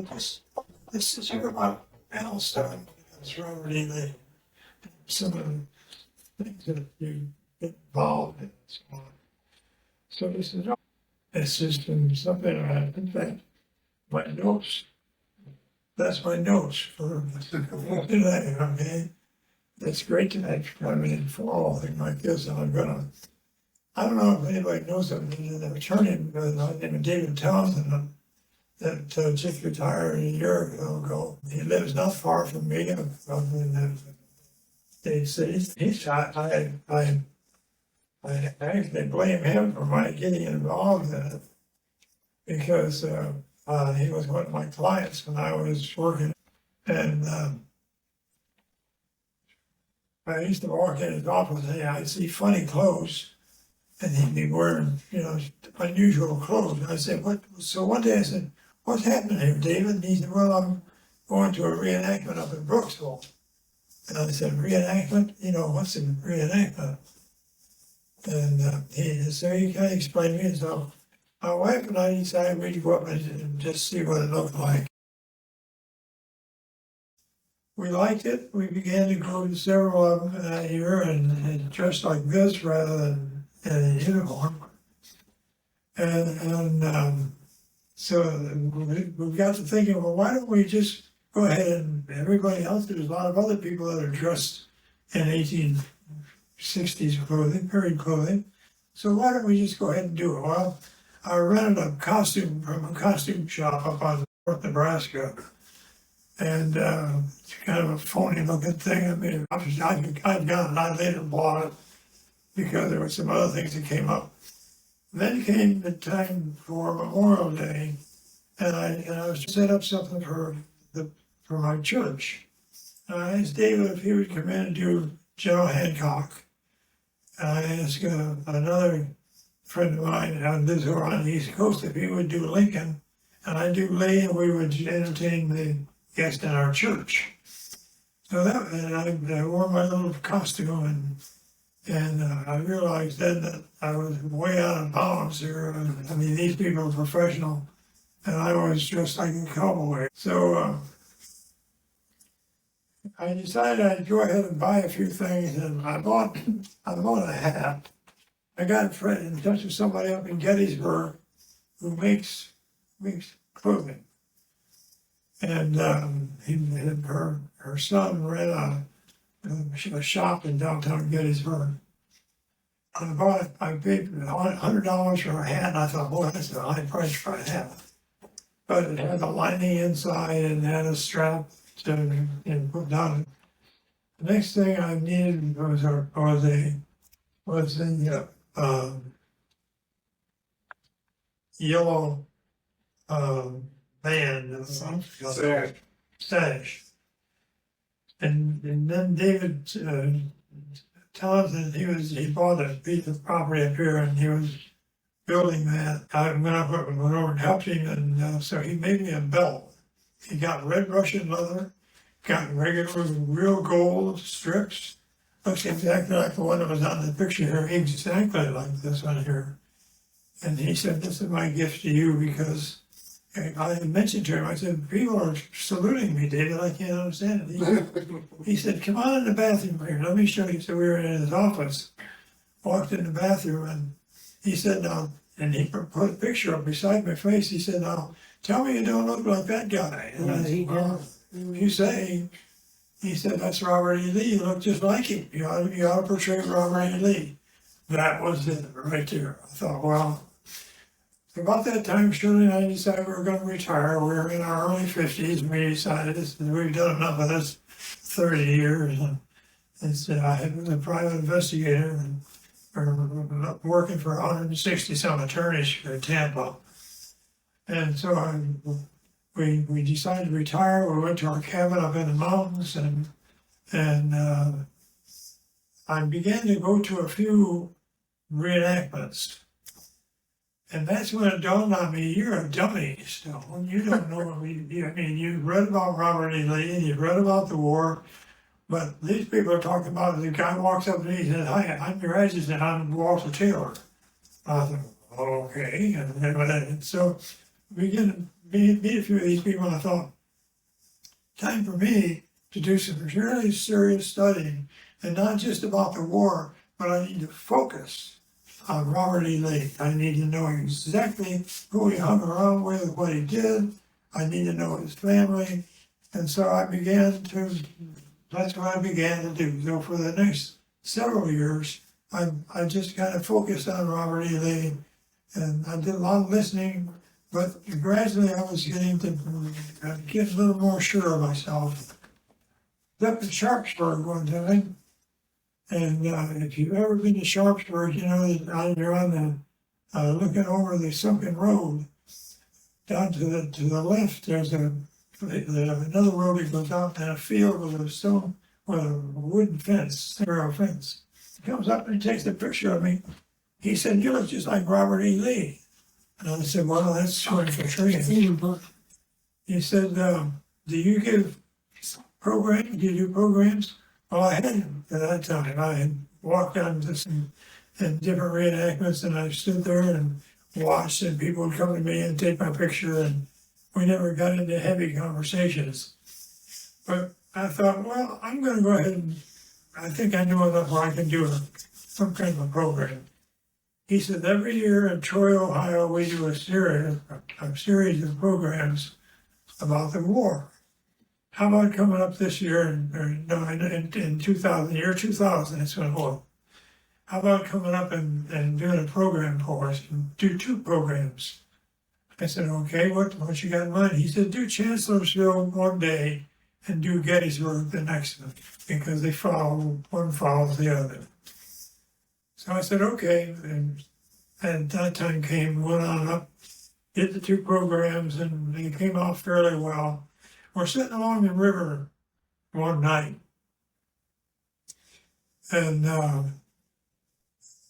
this is about Palestine. It's really some of the things that you get involved in. So on. So this is it's just something in fact, my notes. That's my notes for today, okay? It's great tonight for coming in for all things like this, and I don't know if anybody knows him, he's an attorney named David Townsend that just retired a year ago. He lives not far from me, in the States. I actually blame him for my getting involved in it because he was one of my clients when I was working, and I used to walk in his office and I'd see funny clothes, and he'd be wearing, unusual clothes. And I said, "What?" So one day I said, "What's happening here, David?" And he said, "Well, I'm going to a reenactment up in Brooksville." And I said, "Reenactment? What's a reenactment?" And so he kind of explained to me. So my wife and I decided we'd go up and just see what it looked like. We liked it. We began to go to several of them that year and dressed like this rather than in a uniform. And so we got to thinking, well, why don't we just go ahead and everybody else, there's a lot of other people that are dressed in 1860s clothing, period clothing. So why don't we just go ahead and do it? Well, I rented a costume from a costume shop up on North Nebraska. And it's kind of a phony looking thing. I mean, I've got it. I later bought it because there were some other things that came up. Then came the time for Memorial Day, and I was to set up something for my church. And I asked David if he would come in and do General Hancock. And I asked another friend of mine who lives over on the East Coast if he would do Lincoln, and I'd do Lee, and we would entertain the guests in our church. So I wore my little costume, and I realized then that I was way out of bounds here. I mean, these people are professional, and I was dressed like a cowboy. So I decided I'd go ahead and buy a few things, and I bought a hat. I got in touch with somebody up in Gettysburg who makes clothing. And her son ran a shop in downtown Gettysburg. And I paid $100 for a hat, and I thought, boy, that's a high price for a hat. But it had a lining inside and had a strap to put down. The next thing I needed was the yellow band, sash. And then David Townsend, he bought a piece of property up here, and he was building that. I went over and helped him, and so he made me a belt. He got red Russian leather, got regular real gold strips. Looks exactly like the one that was on the picture here, exactly like this one here. And he said, "This is my gift to you," because I mentioned to him, I said, "People are saluting me, David, I can't understand it." He said, "Come on in the bathroom here, let me show you." So we were in his office, walked in the bathroom, and he said, "Now," and he put a picture up beside my face. He said, "Now, tell me you don't look like that guy." And I said, "Well, you say," he said, "that's Robert E. Lee, you look just like him. You ought to portray Robert E. Lee." That was it right there. I thought, well, about that time, Shirley and I decided we were going to retire. We were in our early 50s, and we decided we've done enough of this 30 years. And so I was a private investigator and working for 160 some attorneys here in Tampa. And so we decided to retire. We went to our cabin up in the mountains, and I began to go to a few reenactments. And that's when it dawned on me, you're a dummy still. When you don't know, you've read about Robert E. Lee, and you've read about the war, but these people are talking about, the guy walks up to me and says, "Hi, I'm your adjutant, I'm Walter Taylor." I thought, okay. And so we began meet a few of these people, and I thought, time for me to do some really serious studying, and not just about the war, but I need to focus on Robert E. Lee. I need to know exactly who he hung around with, what he did. I need to know his family. And so that's what I began to do. So for the next several years, I just kind of focused on Robert E. Lee, and I did a lot of listening, but gradually I was getting to get a little more sure of myself. Up in Sharpsburg one time, and if you've ever been to Sharpsburg, you know that you're on the looking over the sunken road. Down to the left, there's another road that goes out in a field with a wooden fence, narrow fence. He comes up and takes a picture of me. He said, "You look just like Robert E. Lee." And I said, "Well, that's short for training." He said, "Do you give programs? Do you do programs?" Well, I hadn't at that time. I had walked on to some different reenactments, and I stood there and watched, and people would come to me and take my picture, and we never got into heavy conversations. But I thought, well, I'm going to go ahead and I think I know enough where I can do some kind of a program. He said, every year in Troy, Ohio, we do a series of programs about the war. How about coming up this year in 2000, year 2000, it's when it was. How about coming up and doing a program for us and do 2 programs? I said, okay, what you got in mind? He said, do Chancellorsville one day and do Gettysburg the next one, because they one follows the other. So I said, okay, and that time went on up, did the 2 programs, and they came off fairly well. We're sitting along the river one night, and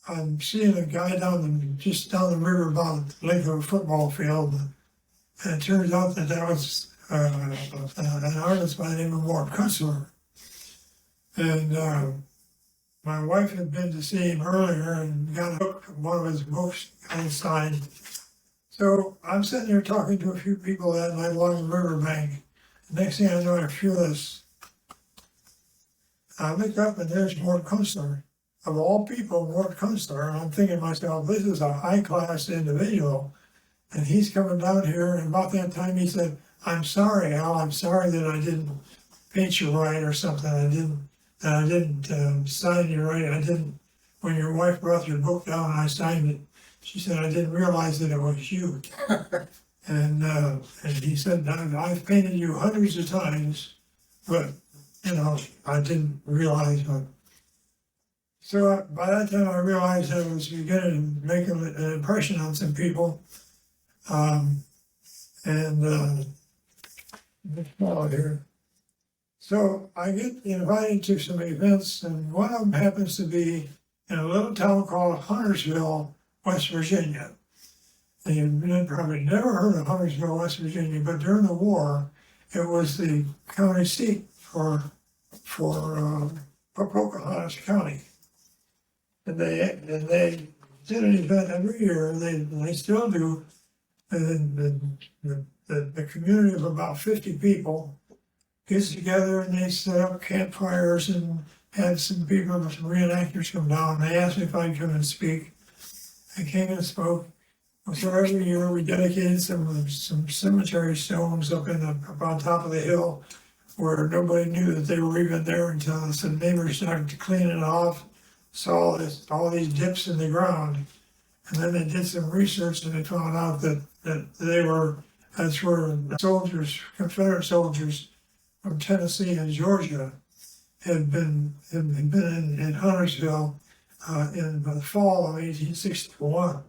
I'm seeing a guy just down the river about the length of a football field, and it turns out that was an artist by the name of Mort Kunstler. And my wife had been to see him earlier and got a book, one of his books, kind of signed. So I'm sitting there talking to a few people that night along the riverbank. The next thing I know, I feel this. I look up and there's Mort Kunstler. Of all people, Mort Kunstler, and I'm thinking to myself, this is a high-class individual, and he's coming down here, and about that time he said, "I'm sorry, Al, I'm sorry that I didn't paint you right or something. I didn't sign you right. When your wife brought your book down and I signed it, she said, I didn't realize that it was you." And he said, "I've painted you hundreds of times, but, I didn't realize what." So by that time, I realized I was beginning to make an impression on some people. Here. So I get invited to some events, and one of them happens to be in a little town called Huntersville, West Virginia. And you've probably never heard of Huntersville, West Virginia, but during the war, it was the county seat for Pocahontas County. And they did an event every year, and they still do. And the community of about 50 people gets together and they set up campfires and had some people, some reenactors come down. They asked me if I'd come and speak. I came and spoke. So every year we dedicated some cemetery stones up on top of the hill where nobody knew that they were even there until some neighbors started to clean it off. Saw all these dips in the ground, and then they did some research and they found out that that's where soldiers, Confederate soldiers from Tennessee and Georgia had been in Huntersville in the fall of 1861.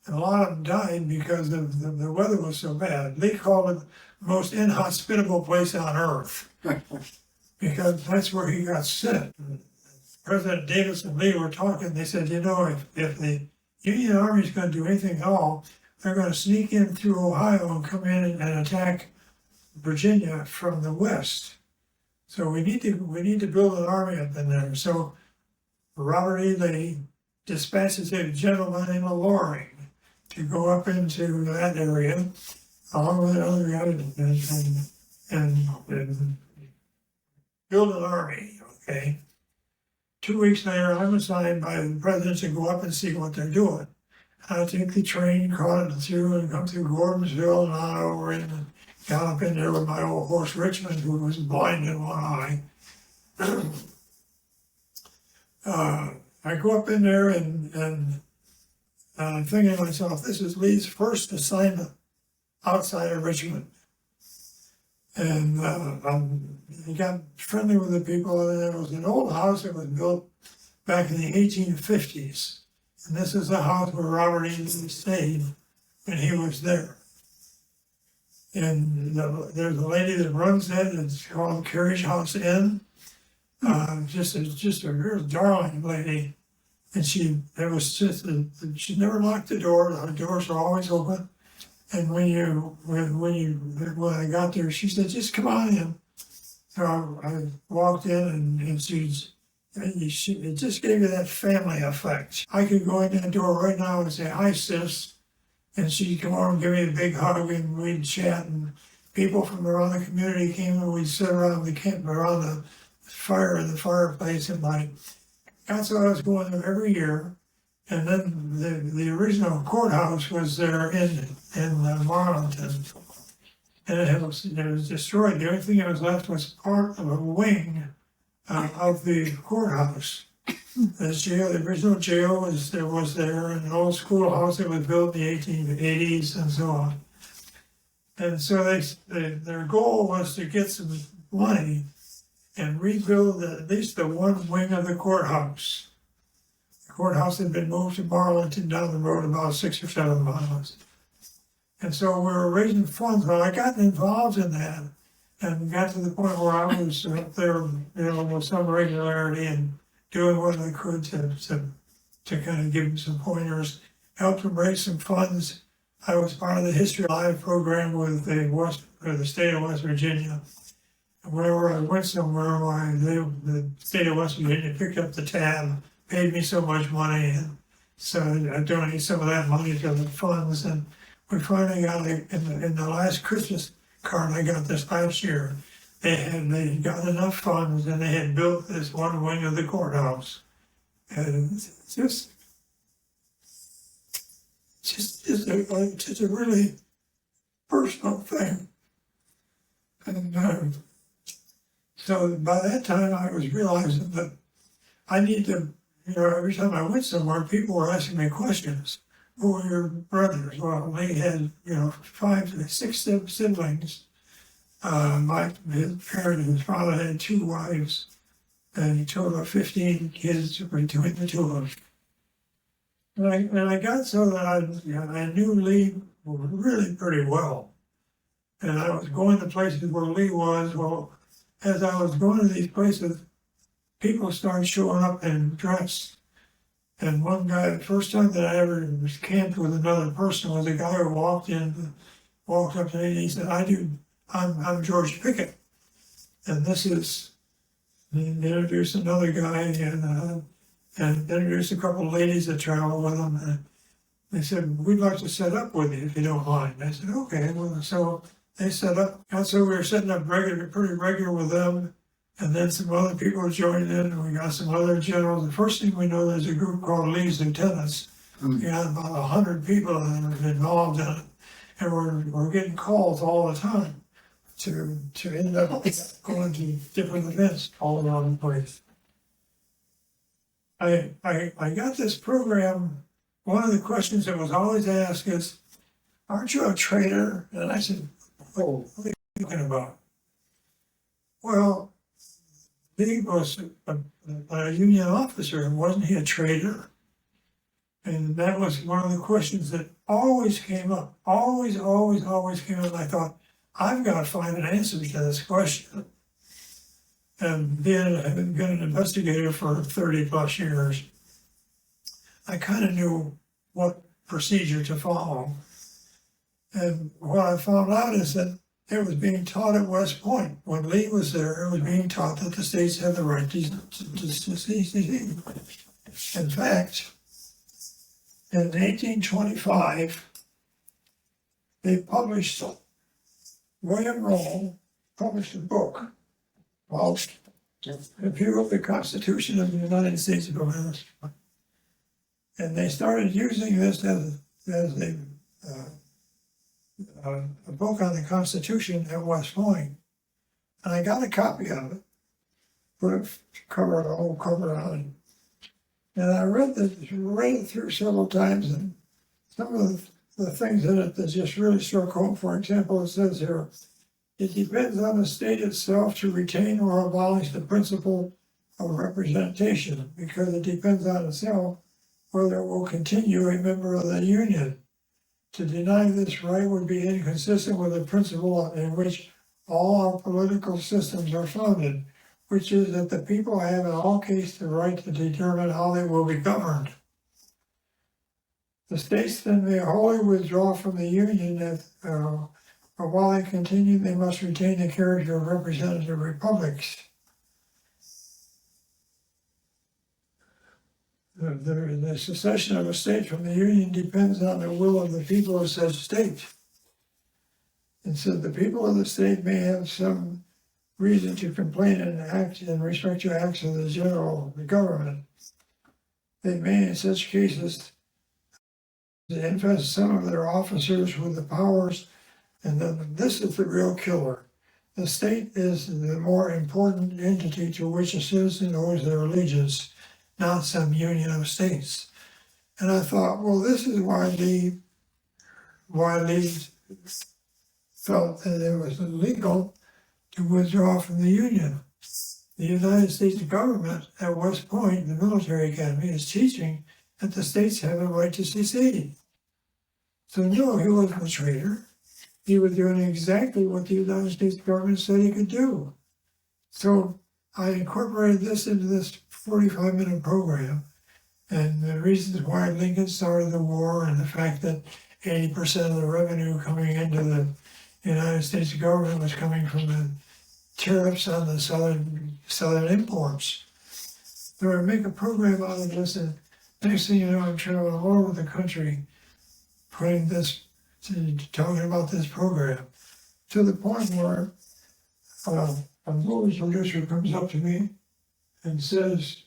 And a lot of them died because the weather was so bad. Lee called it the most inhospitable place on earth because that's where he got sent. President Davis and Lee were talking. They said, if the Union Army's going to do anything at all, they're going to sneak in through Ohio and come in and attack Virginia from the west. So we need to build an army up in there. So Robert E. Lee dispatches a gentleman named Loring to go up into that area. along with other guys, and build an army, okay? 2 weeks later, I'm assigned by the president to go up and see what they're doing. I take the train, caught it through, and come through Gordonsville and on over in, and got up in there with my old horse Richmond, who was blind in one eye. I go up in there and I'm thinking to myself, this is Lee's first assignment outside of Richmond. And he got friendly with the people, and there was an old house that was built back in the 1850s. And this is the house where Robert E. Lee stayed when he was there. And there's a lady that runs it, it's called Carriage House Inn. Just a real darling lady. And she never locked the door. The doors are always open. And when I got there, she said, "Just come on in." So I walked in, and it just gave me that family effect. I could go in that door right now and say, "Hi, sis," and she'd come over and give me a big hug, and we'd chat. And people from around the community came, and we'd sit around around the fire in the fireplace. And that's what I was going there every year. And then the original courthouse was there in Marlington, and it was destroyed. The only thing that was left was part of a wing of the courthouse. The original jail was there, and an old schoolhouse that was built in the 1880s and so on. And so their goal was to get some money and rebuild at least the one wing of the courthouse. Courthouse had been moved to Marlington down the road about 6 or 7 miles. And so we were raising funds. Well, I got involved in that and got to the point where I was up there, with some regularity and doing what I could to kind of give them some pointers, help them raise some funds. I was part of the History Live program with the state of West Virginia. And whenever I went somewhere, the state of West Virginia picked up the tab, paid me so much money, and so I donated some of that money to the funds. And we finally got in the last Christmas card I got this last year, they got enough funds, and they had built this one wing of the courthouse. And it's just a really personal thing. And so by that time I was realizing that I need to, every time I went somewhere, people were asking me questions. Who were your brothers? Well, they had, 6 siblings. His father had 2 wives, and a total of 15 kids between the 2 of them. And I got so that I knew Lee really pretty well. And I was going to places where Lee was. Well, as I was going to these places, people started showing up in dress. And one guy, the first time that I ever was camped with another person was a guy who walked up to me, and he said, I'm George Pickett. And he introduced another guy and introduced a couple of ladies that traveled with him. And they said, "We'd like to set up with you if you don't mind." I said, "Okay." Well, so they set up. And so we were setting up pretty regular with them. And then some other people joined in, and we got some other generals. The first thing we know, there's a group called Lee's Lieutenants. We had about 100 people involved in it. And we're getting calls all the time to end up going to different events all around the place. I got this program. One of the questions that was always asked is, "Aren't you a traitor?" And I said, "Oh, what are you thinking about?" Well, Lee was a Union officer, and wasn't he a traitor? And that was one of the questions that always came up, always came up. I thought, I've got to find an answer to this question. And then, having been an investigator for 30 plus years, I kind of knew what procedure to follow. And what I found out is that it was being taught at West Point. When Lee was there, it was being taught that the states had the right to secede. In fact, in 1825, they published, William Roll published a book called The View of the Constitution of the United States of America. And they started using this as a book on the Constitution at West Point. And I got a copy of it, put a whole cover on it. And I read it through several times, and some of the things in it that just really struck home. For example, it says here, it depends on the state itself to retain or abolish the principle of representation, because it depends on itself whether it will continue a member of the Union. To deny this right would be inconsistent with the principle in which all our political systems are founded, which is that the people have in all cases the right to determine how they will be governed. The states then may wholly withdraw from the Union, but while they continue, they must retain the character of representative republics. The secession of a state from the Union depends on the will of the people of such state. And so the people of the state may have some reason to complain and act in respect to acts of the general government. They may, in such cases, invest some of their officers with the powers, and then this is the real killer. The state is the more important entity to which a citizen owes their allegiance, not some union of states. And I thought, well, this is why Lee felt that it was illegal to withdraw from the Union. The United States government at West Point, the military academy, is teaching that the states have a right to secede. So no, he wasn't a traitor. He was doing exactly what the United States government said he could do. So I incorporated this into this 45-minute program, and the reasons why Lincoln started the war, and the fact that 80% of the revenue coming into the United States government was coming from the tariffs on the southern imports. So I make a program out of this, and next thing you know, I'm traveling all over the country talking about this program, to the point where a movie producer comes up to me and says,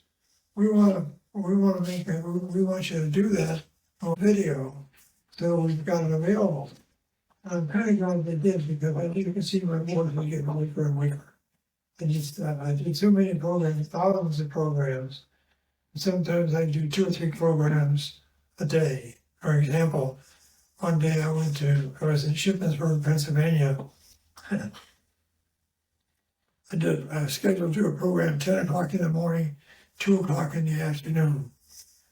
we want you to do that on video, so we've got it available. And I'm kind of glad they did, because I think you can see my voice is getting weaker and weaker. I do so many programs, thousands of programs. Sometimes I do 2 or 3 programs a day. For example, one day I was in Shippensburg, Pennsylvania. I was scheduled to do a program 10 o'clock in the morning, 2 o'clock in the afternoon.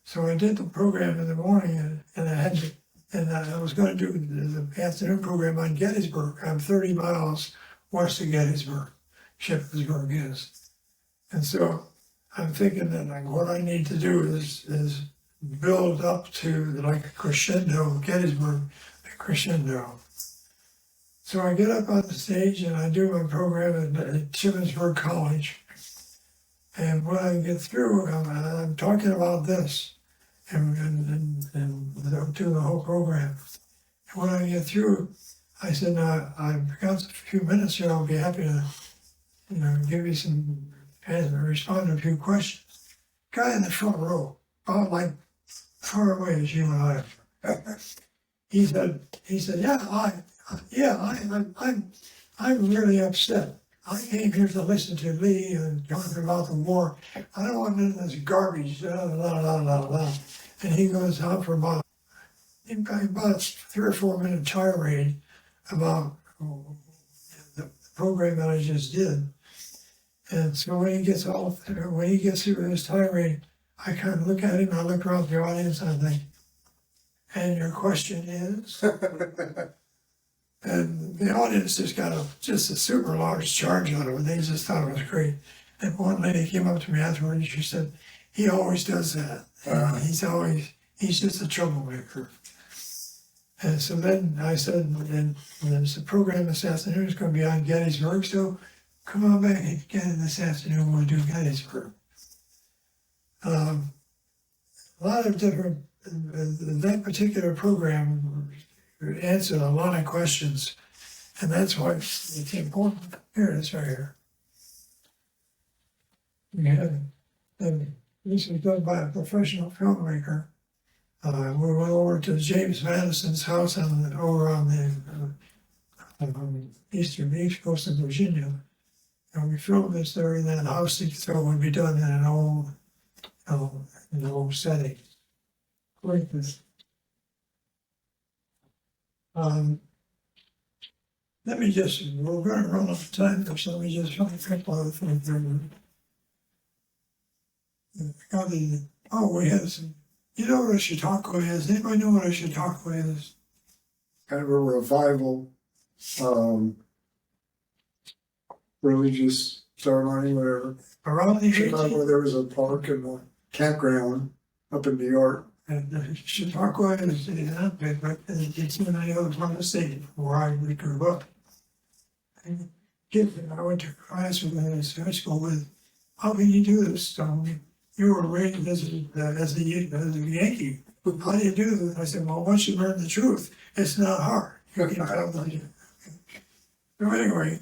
So I did the program in the morning, and I was going to do the afternoon program on Gettysburg. I'm 30 miles west of Gettysburg, Shippensburg is. And so I'm thinking that what I need to do is build up to like a crescendo, Gettysburg, a crescendo. So I get up on the stage and I do my program at Shippensburg College. And when I get through, I'm talking about this and doing the whole program. And when I get through, I said, I've got a few minutes here, I'll be happy to, give you some, and respond to a few questions. Guy in the front row, about like far away as you and I are. He said, I'm really upset. I came here to listen to Lee and talking about the war. I don't want none of this garbage, blah, blah, blah, blah, blah. And he goes on for about a 3 or 4 minute tirade about the program that I just did. And so when he gets through his tirade, I kind of look at him, I look around the audience, and I think, and your question is? And the audience just got just a super large charge out of it. They just thought it was great. And one lady came up to me afterwards and she said, he always does that. He's just a troublemaker. And so then I said, and there's a program this afternoon, it's going to be on Gettysburg, so come on back again this afternoon, we'll do Gettysburg. A lot of different, that particular program answered a lot of questions, and that's why it's important. Here it is right here. We had, this was done by a professional filmmaker. We went over to James Madison's house over on the east coast of Virginia, and we filmed this there in that house, so it would be done in an old setting. Like this. Let me just, we're going to run out of time, so let me just find a couple of things. We have some, you know what a Chautauqua is? Anybody know what a Chautauqua is? Kind of a revival, religious ceremony, whatever. Around the Chicago, there was a park and a campground up in New York. And Chautauqua is not big, but it's in another part of the state where we grew up. And I went to class with high school with, how can you do this? You were raised as a Yankee. How do you do this? I said, well, once you learn the truth, it's not hard. So anyway,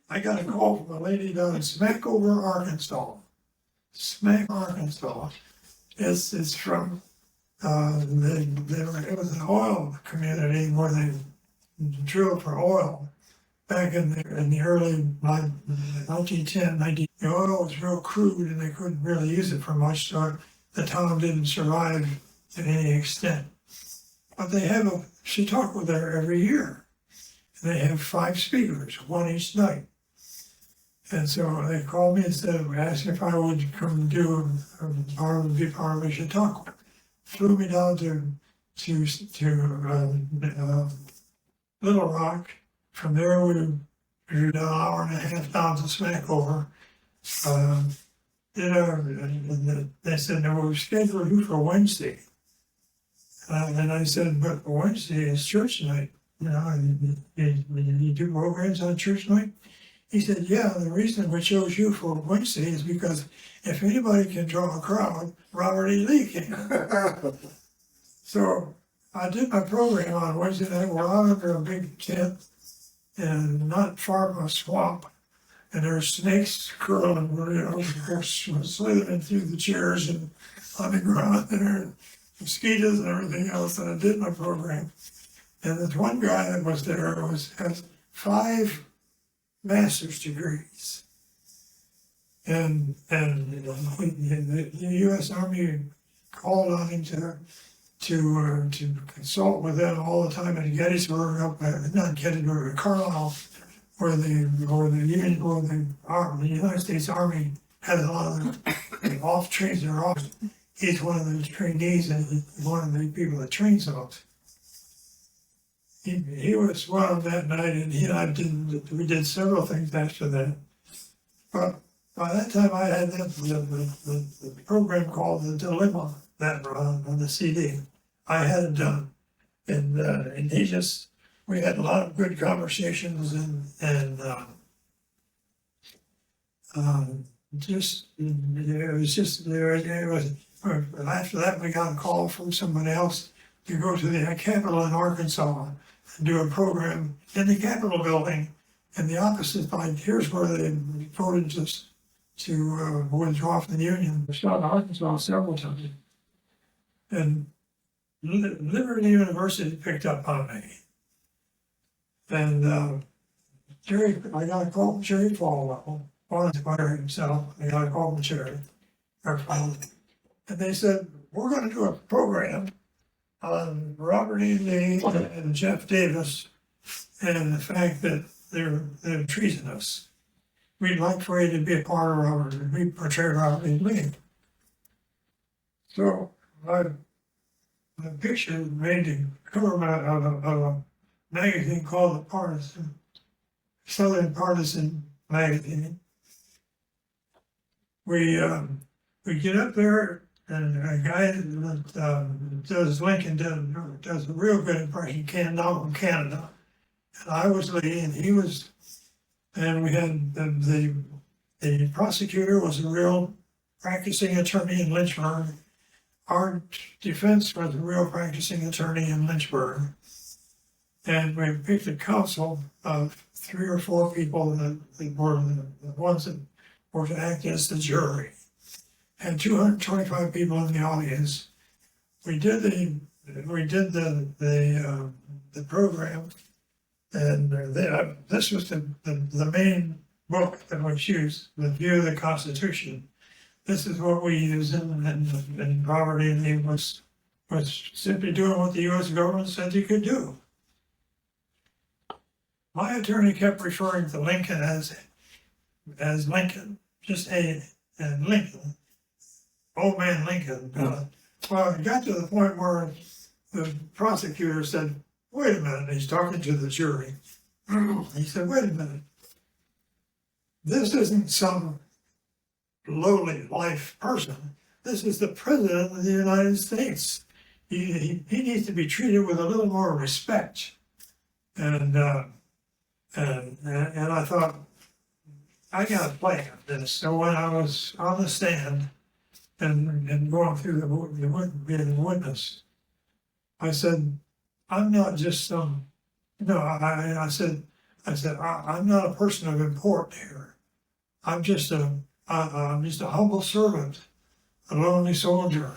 I got a call from a lady down in Smackover, Arkansas. Arkansas. It's from, it was an oil community where they drilled for oil back in the early 1910, the oil was real crude and they couldn't really use it for much, so the town didn't survive to any extent. But they have a Chautauqua there every year. They have 5 speakers, one each night. And so they called me and said, asked if I would come do be part of a Chautauqua. Flew me down to Little Rock. From there, we drove an hour and a half down to Smackover. They said, no, we've scheduled you for Wednesday. And I said, but Wednesday is church night. You know, you do programs on church night? He said, yeah, the reason we chose you for Wednesday is because if anybody can draw a crowd, Robert E. Lee can. So I did my program on Wednesday night. We're out under a big tent and not far from a swamp. And there were snakes curling, slithering through the chairs and on the ground there, and mosquitoes and everything else. And I did my program. And this one guy that was there has 5 master's degrees. And the U.S. Army called on him to consult with them all the time at Gettysburg, not Gettysburg, Carlisle, where the United States Army had a lot of off trains. He's one of the trainees and one of the people that trains those. He was one of that night, and he and I we did several things after that. But by that time, I had the program called The Dilemma that on the CD. I had it done, and we had a lot of good conversations, and after that, we got a call from someone else to go to the Capitol in Arkansas and do a program in the Capitol building. And the opposite side, here's where they voted to withdraw from the Union. I shot in Arkansas several times. And Liberty University picked up on me. And I got a call from Jerry Falwell, wanted to fire himself. I got a call from Jerry. And they said, we're going to do a program on Robert E. Lee and Jeff Davis and the fact that they're treasonous. We'd like for you to be a part of Robert, we portray Robert E. Lee. So I picture made the cover of a magazine called The Partisan, Southern Partisan magazine. We get up there, and a guy that does Lincoln does a real good impression, now from Canada. And I was Lee, and he was, and we had the prosecutor was a real practicing attorney in Lynchburg. our defense was a real practicing attorney in Lynchburg. And we picked a council of 3 or 4 people that were the ones that were to act as the jury. And 225 people in the audience. We did the program, and this was the main book that was used, the View of the Constitution. This is what we use in poverty, and he was simply doing what the U.S. government said you could do. My attorney kept referring to Lincoln as Lincoln, just A and Lincoln, old man Lincoln. Well, it got to the point where the prosecutor said, "Wait a minute," he's talking to the jury. He said, "Wait a minute. This isn't some lowly life person. This is the President of the United States. He needs to be treated with a little more respect." And I thought, I got to play on this. So when I was on the stand and going through being a witness, I said, I'm not just some, I said, I'm not a person of import here. I'm just a humble servant, a lonely soldier.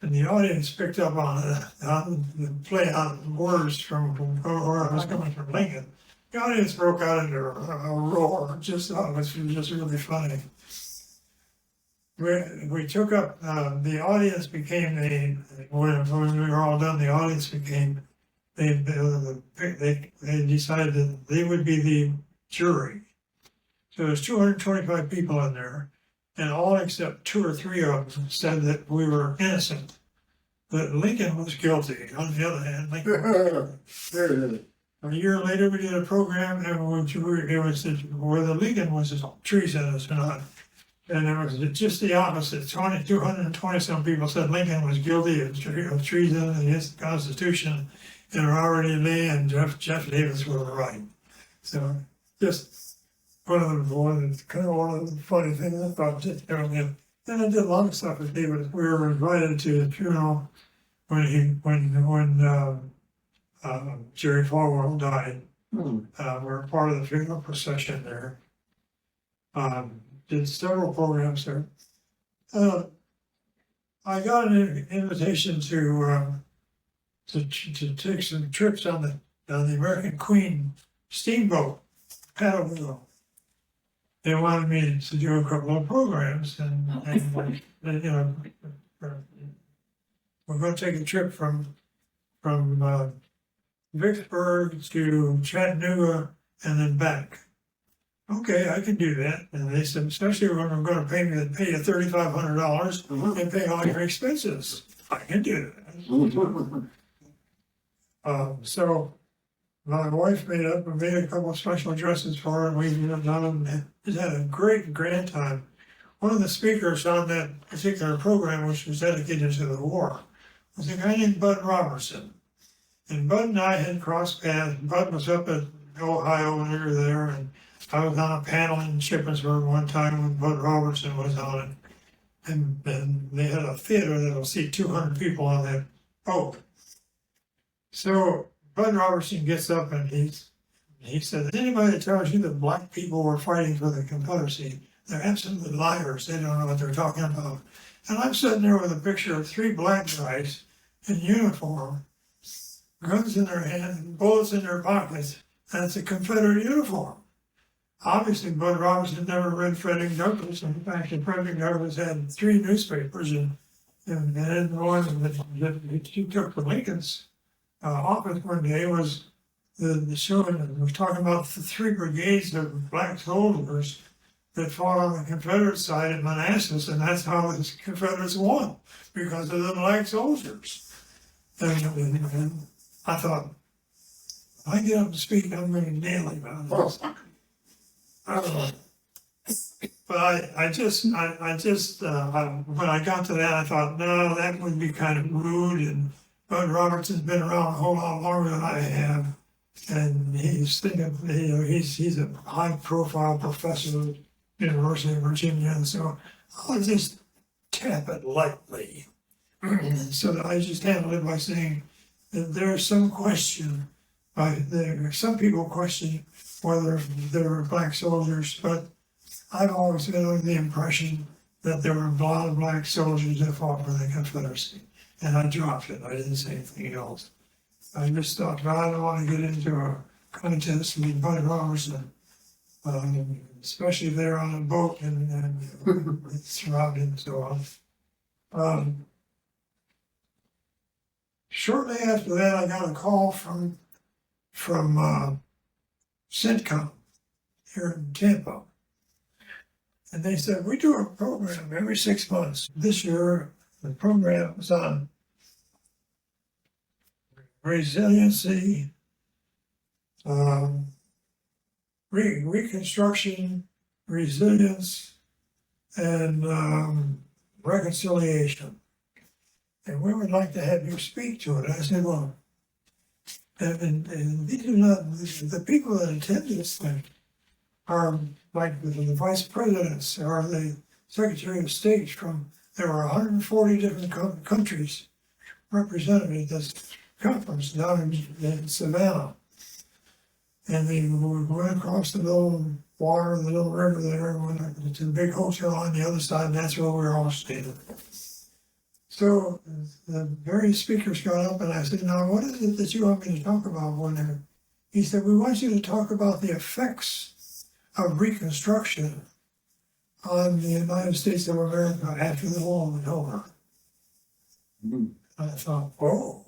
And the audience picked up on the play on words from where I was coming from, Lincoln. The audience broke out into a roar. Just thought it was just really funny. We took up, the audience became when we were all done, the audience became, they decided that they would be the jury. So there's 225 people in there, and all except 2 or 3 of them said that we were innocent, that Lincoln was guilty. On the other hand, Lincoln. A year later, we did a program, and it was whether Lincoln was treasonous or not. And it was just the opposite. 220-some people said Lincoln was guilty of treason against the Constitution, and Robert E. Lee and Jeff Davis were right. So just one of the funny things I thought. And I did a lot of stuff with David. We were invited to the funeral when Jerry Falwell died. We were part of the funeral procession there. Did several programs there. I got an invitation to take some trips on the American Queen steamboat paddle wheel. They wanted me to do a couple of programs, and we're going to take a trip from Vicksburg to Chattanooga and then back. Okay, I can do that. And they said, especially when I'm going to pay you $3,500 and pay all your expenses. I can do that. So my wife made a couple of special dresses for her, and we just had a great grand time. One of the speakers on that particular program, which was dedicated to the war, was a guy named Bud Robertson. And Bud and I had crossed paths. Bud was up at Ohio when we were there, and I was on a panel in Shippensburg one time when Bud Robertson was on it. And they had a theater that'll seat 200 people on that boat. So Bud Robertson gets up and he said, anybody that tells you that black people were fighting for the Confederacy, they're absolutely liars. They don't know what they're talking about. And I'm sitting there with a picture of 3 black guys in uniform, guns in their hands, bullets in their pockets, and it's a Confederate uniform. Obviously, Bud Robertson never read Frederick Douglass. In fact, Frederick Douglass had 3 newspapers, and the one that he took from Lincoln's office one day was the show, and was talking about the 3 brigades of black soldiers that fought on the Confederate side at Manassas, and that's how the Confederates won, because of the black soldiers. And I thought, if I get up and speak, I'm going to nail him on this. But I just when I got to that, I thought, no, that would be kind of rude. And Bud Robertson's been around a whole lot longer than I have, and he's he's a high-profile professor at the University of Virginia, and so I'll just tap it lightly. So I just handled it by saying that there's some question, some people question whether there were black soldiers, but I've always been under the impression that there were a lot of black soldiers that fought for the Confederacy. And I dropped it. I didn't say anything else. I just thought, well, I don't want to get into a contest with Bud Robertson, especially if they're on a boat and surrounded and so on. Shortly after that, I got a call from CENTCOM here in Tampa. And they said, we do a program every 6 months. This year, the program was on resiliency, reconstruction, resilience, and reconciliation. And we would like to have you speak to it. I said, well, and these are not, the people that attend this thing are like the vice presidents or the secretary of state from, there were 140 different countries represented at this conference down in Savannah. And we went across the little water, the little river there, and went to the big hotel on the other side, and that's where we were all staying. So the various speakers got up and I said, now what is it that you want me to talk about? Whenever he said, we want you to talk about the effects of Reconstruction on the United States of America after the war was over. And I thought, oh,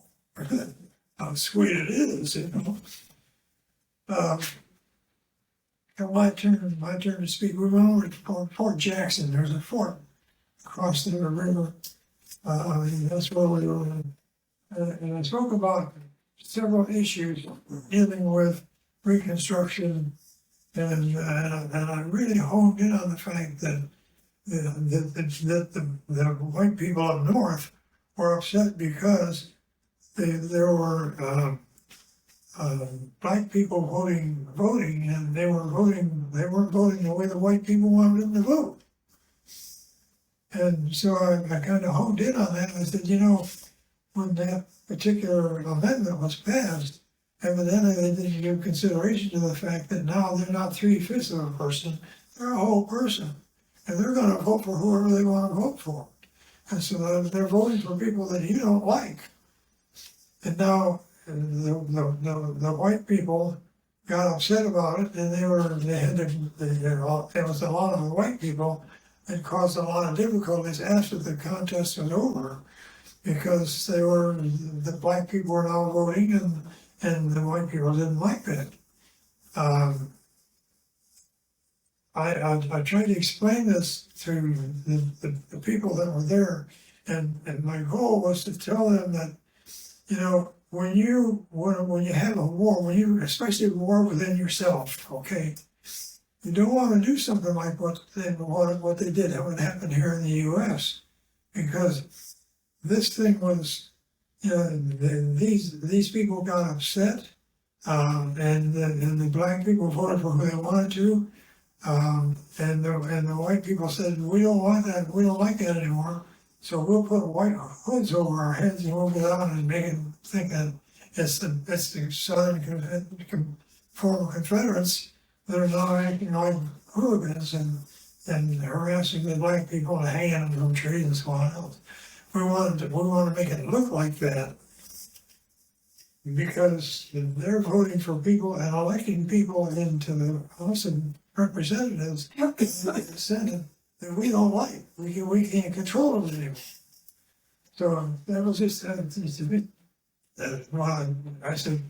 how sweet it is, you know. And my turn to speak. We went over to Fort Jackson. There's a fort across the river. That's where we were. And I spoke about several issues dealing with Reconstruction, and I really honed in on the fact that the white people up north were upset because there were black people voting, and they weren't voting the way the white people wanted them to vote. And so I kind of honed in on that. I said, you know, when that particular amendment was passed, evidently they didn't give consideration to the fact that now they're not 3/5 of a person, they're a whole person. And they're going to vote for whoever they want to vote for. And so they're voting for people that you don't like. And now the white people got upset about it, and there was a lot of the white people that caused a lot of difficulties after the contest was over, because the black people were now voting, and the white people didn't like that. I tried to explain this to the people that were there, and my goal was to tell them that, you know, when you have a war, especially a war within yourself, okay, you don't want to do something like what they did, what happened here in the U.S., because this thing was, you know, these people got upset, and the black people voted for who they wanted to, and the white people said, we don't want that, we don't like that anymore. So we'll put white hoods over our heads and we'll go out and make them think that it's the Southern former Confederates that are now acting like hooligans and harassing the black people and hanging them from trees and so on else. We want to make it look like that, because they're voting for people and electing people into the House of Representatives and the Senate that we don't like. We can't control them anymore. So that was just a bit. I said,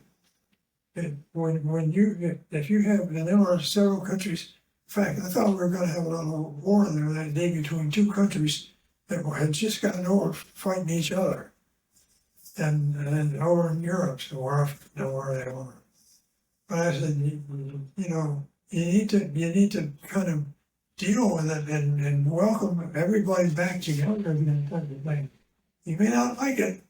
if you have, and there were several countries. In fact, I thought we were going to have a little war there that day between two countries that had just gotten over fighting each other, and over in Europe, so where I know where they were. But I said, you know, you need to kind of deal with it and welcome everybody back together and type of thing. You may not like it,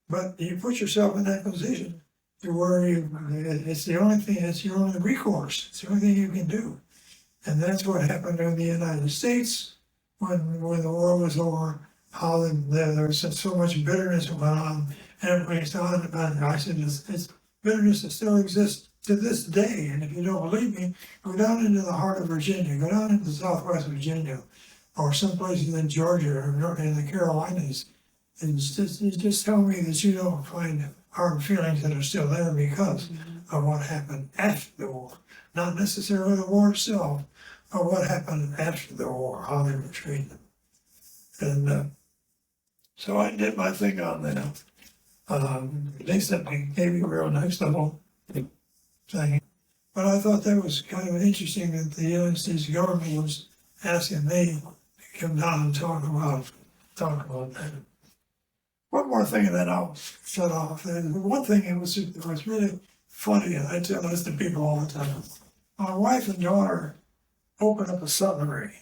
but you put yourself in that position to where it's the only thing, it's your only recourse. It's the only thing you can do. And that's what happened in the United States when the war was over. how there was so much bitterness that went on. And when he thought about it, I said, it's bitterness that still exists to this day. And if you don't believe me, go down into the heart of Virginia, go down into southwest Virginia, or someplace in Georgia or in the Carolinas, and just tell me that you don't find hard feelings that are still there because of what happened after the war. Not necessarily the war itself, but what happened after the war, how they were treated. And so I did my thing on that. They sent me, gave me a real nice little thing. But I thought that was kind of interesting that the United States government was asking me to come down and talk about that. One more thing, and then I'll shut off. And one thing it was really funny, and I tell this to people all the time. My wife and daughter opened up a submarine.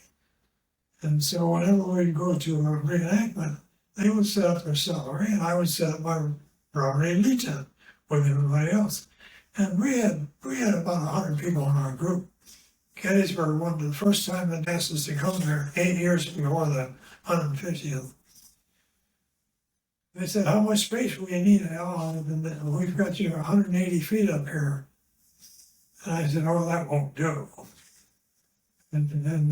And so whenever we'd go to a reenactment, they would set up their submarine, and I would set up my Robert E. Lee tent with everybody else. And we had about 100 people in our group. Gettysburg was the first time they asked us to come there 8 years before the 150th. They said, how much space will you need? Oh, we've got you 180 feet up here. And I said, oh, that won't do. And then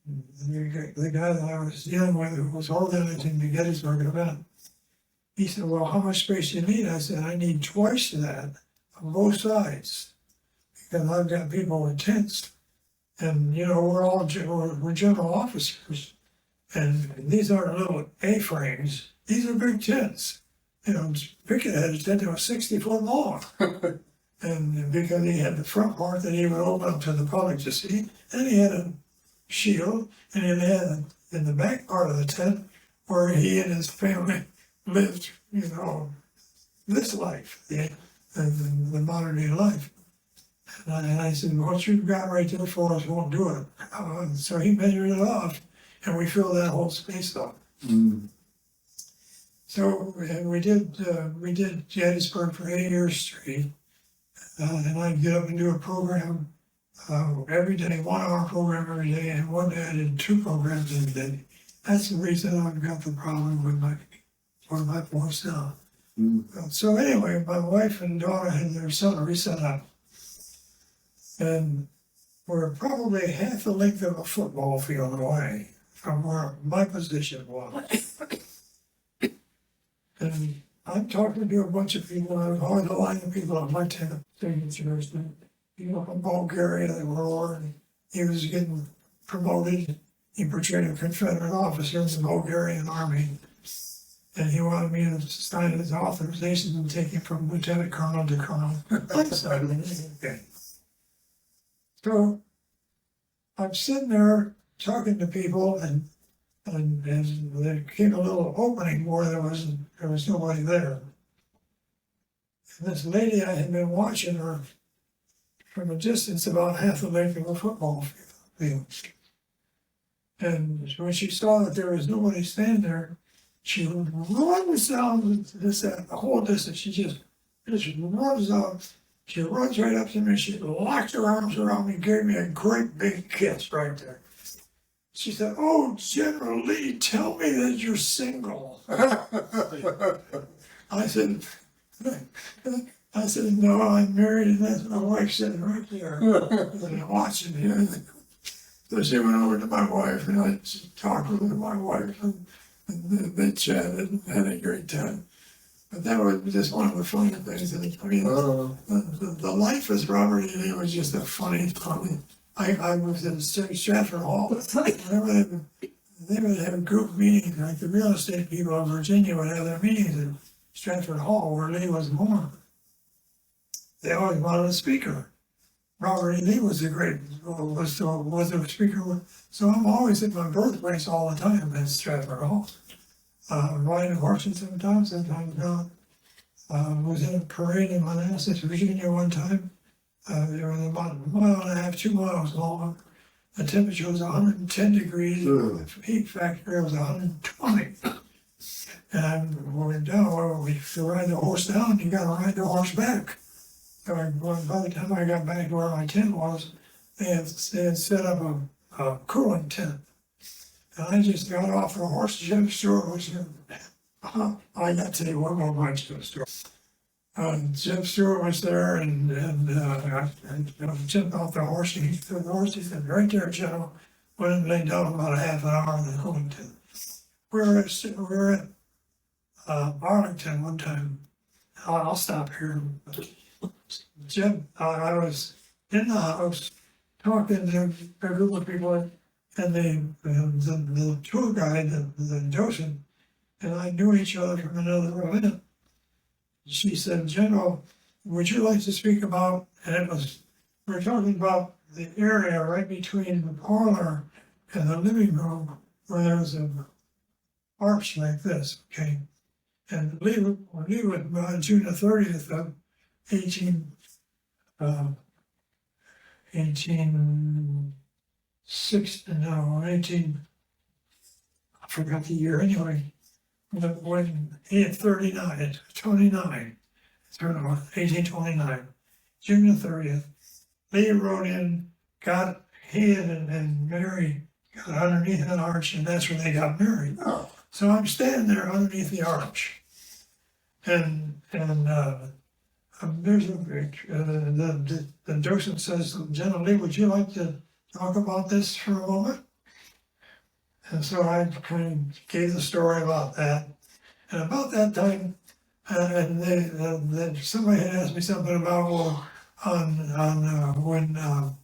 the guy that I was dealing with, who was organizing the Gettysburg event, he said, well, how much space do you need? I said, I need twice that on both sides, because I've got people in tents. And, you know, we're general officers. And these aren't little A-frames. These are big tents. You know, picket heads tent that was 60 foot long. And because he had the front part that he would open up to the public to see, and he had a shield, and he had in the back part of the tent where he and his family lived, you know, this life, the modern day life. And I said, what you've got right there for us won't do it. So he measured it off, and we filled that whole space up. Mm. So we did Gettysburg for 8 years straight, and I'd get up and do a program every day, 1 hour program every day, and one day I did 2 programs in a day. That's the reason I've got the problem with my voice now. Mm. So anyway, my wife and daughter had their salary set up, and we're probably half the length of a football field away from where my position was. And I'm talking to a bunch of people, and all the line of people on my tent signatures, and people from Bulgaria that were over, and he was getting promoted. He portrayed a Confederate officer in the Bulgarian army, and he wanted me to sign his authorization and take him from lieutenant colonel to colonel. I said, okay. So I'm sitting there talking to people, and there came a little opening where there was nobody there. And this lady, I had been watching her from a distance about half the length of a football field. And when she saw that there was nobody standing there, she runs down the whole distance. She just runs out. She runs right up to me. She locked her arms around me, gave me a great big kiss right there. She said, oh, GeneraLee, tell me that you're single. I said, no, I'm married, and that's my wife sitting right there, and watching me. So she went over to my wife, and I talked with my wife, and they chatted and had a great time. But that was just one of the funny things. I mean, the life as Robert E. Lee was just a funny. I was in Stratford Hall. Whenever they would have group meetings, like the real estate people of Virginia would have their meetings in Stratford Hall, where Lee was born. They always wanted a speaker. Robert E. Lee was the speaker. So I'm always at my birthplace all the time in Stratford Hall. Riding horses sometimes not. Was in a parade in Manassas, Virginia one time. They were about 1.5 miles, 2 miles long. The temperature was 110 degrees. The heat factor was 120. And I went down, well, if you ride the horse down, you got to ride the horse back. So by the time I got back to where my tent was, they had set up a cooling tent. And I just got off the horse. Jim Stewart was here. I got to tell you one more bunch of the story. Jim Stewart was there, and I jumped off the horse. He threw the horse. He said, "Right there, General." Went and laid down about a half an hour, and then home to. We were at Arlington one time. I'll stop here. Jim, I was in the house talking to a group of people, and the tour guide, the docent, and I knew each other from another event. She said, "General, would you like to speak about," and we're talking about the area right between the parlor and the living room where there was an arch like this, okay? And Lee was on June the 30th of 1860, I forgot the year anyway, when he had 29, 1829, June the 30th, Lee rode in, he and Mary got underneath an arch, and that's where they got married. Oh, So I'm standing there underneath the arch, and there's the docent says, "GeneraLee, would you like to talk about this for a moment?" And so I kind of gave the story about that, and about that time, and somebody had asked me something about when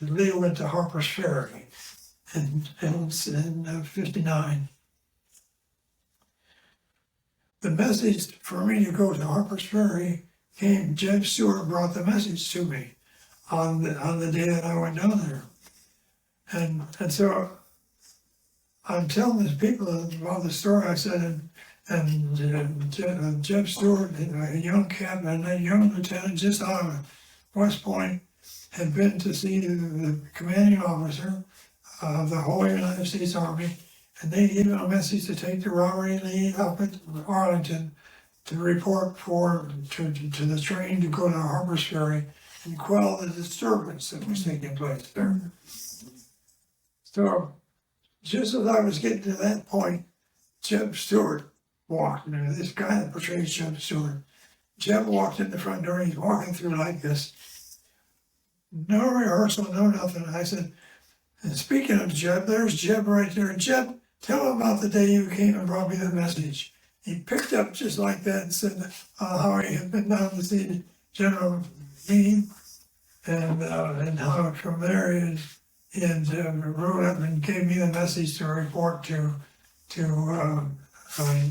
Lee went to Harper's Ferry in 59. The message for me to go to Harper's Ferry came, Jeb Stewart brought the message to me on the day that I went down there. And so I'm telling these people about the story I said, and Jeb Stewart, a young captain, a young lieutenant just out of West Point, had been to see the commanding officer of the whole United States Army, and they gave him a message to take to Robert E. Lee up at Arlington to report to the train to go to Harper's Ferry and quell the disturbance that was taking place there. So just as I was getting to that point, Jeb Stewart walked in. This guy that portrays Jeb Stewart. Jeb walked in the front door, he's walking through like this. No rehearsal, no nothing. I said, and speaking of Jeb, there's Jeb right there. Jeb, tell him about the day you came and brought me the message. He picked up just like that and said how he had been down to see GeneraLee, and how from there he had rode up and gave me the message to report to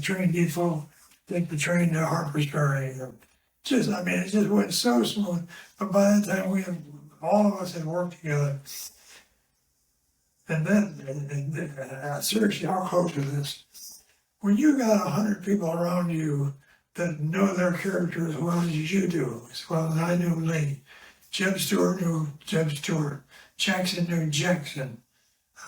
train depot, take the train to Harper's Ferry. It just went so smooth. But by the time all of us had worked together, and then, seriously, I'll close with this. When you got 100 people around you that know their character as well as you do, as well as I knew Lee, Jeb Stewart knew Jeb Stewart, Jackson knew Jackson,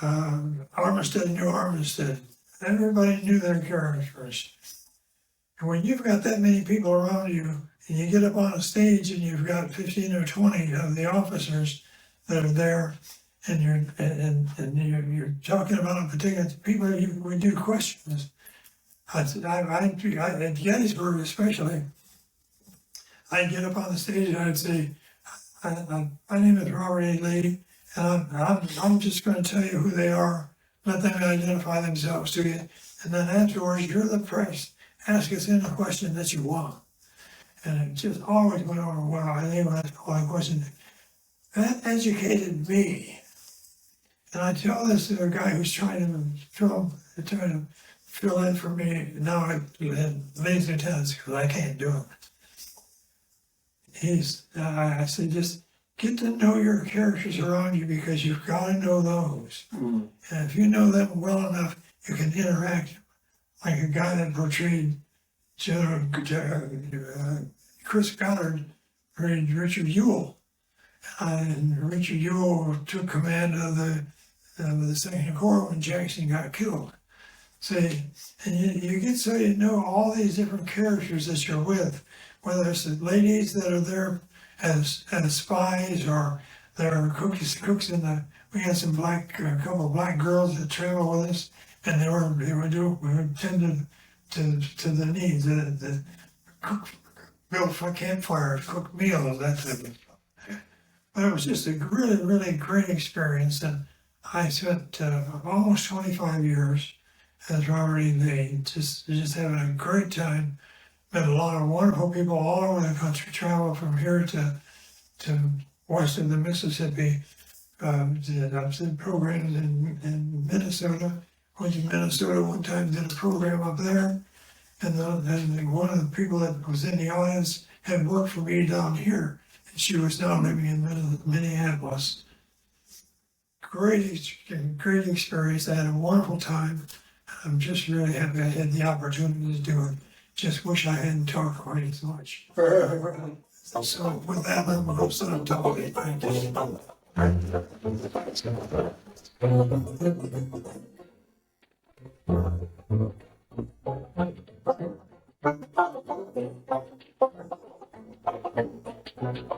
Armistead knew Armistead. Everybody knew their characters. And when you've got that many people around you, and you get up on a stage and you've got 15 or 20 of the officers that are there, and you're talking about a particular people, we do questions. At Gettysburg especially, I'd get up on the stage and I'd say, "My name is Robert E. Lee, and I'm just going to tell you who they are. Let them identify themselves to you, and then afterwards, you're the press. Ask us any question that you want." And it just always went over well. I think when I asked all the questions, that educated me. And I tell this to a guy who's trying to fill in for me now at Lee's lieutenants, because I can't do it. I said, just get to know your characters around you, because you've got to know those. And if you know them well enough, you can interact like a guy that portrayed Chris Goddard portrayed Richard Ewell. And Richard Ewell took command of the Second Corps when Jackson got killed. And you get so you know all these different characters that you're with, whether it's the ladies that are there as spies, or they're cooks in the we had some a couple of black girls that traveled with us, and we were tended to the needs, the cook, built for campfires, cook meals, that type of stuff. But it was just a really, really great experience, and I spent almost 25 years as Robert E. Lee, just having a great time. Met a lot of wonderful people all over the country, traveled from here to west of the Mississippi. I've did programs in Minnesota. Went to Minnesota one time, did a program up there. And one of the people that was in the audience had worked for me down here, and she was now living in Minneapolis. Great experience. I had a wonderful time. I'm just really happy I had the opportunity to do it. Just wish I hadn't talked quite as much. So with that, I'm going to start talking. Thank you.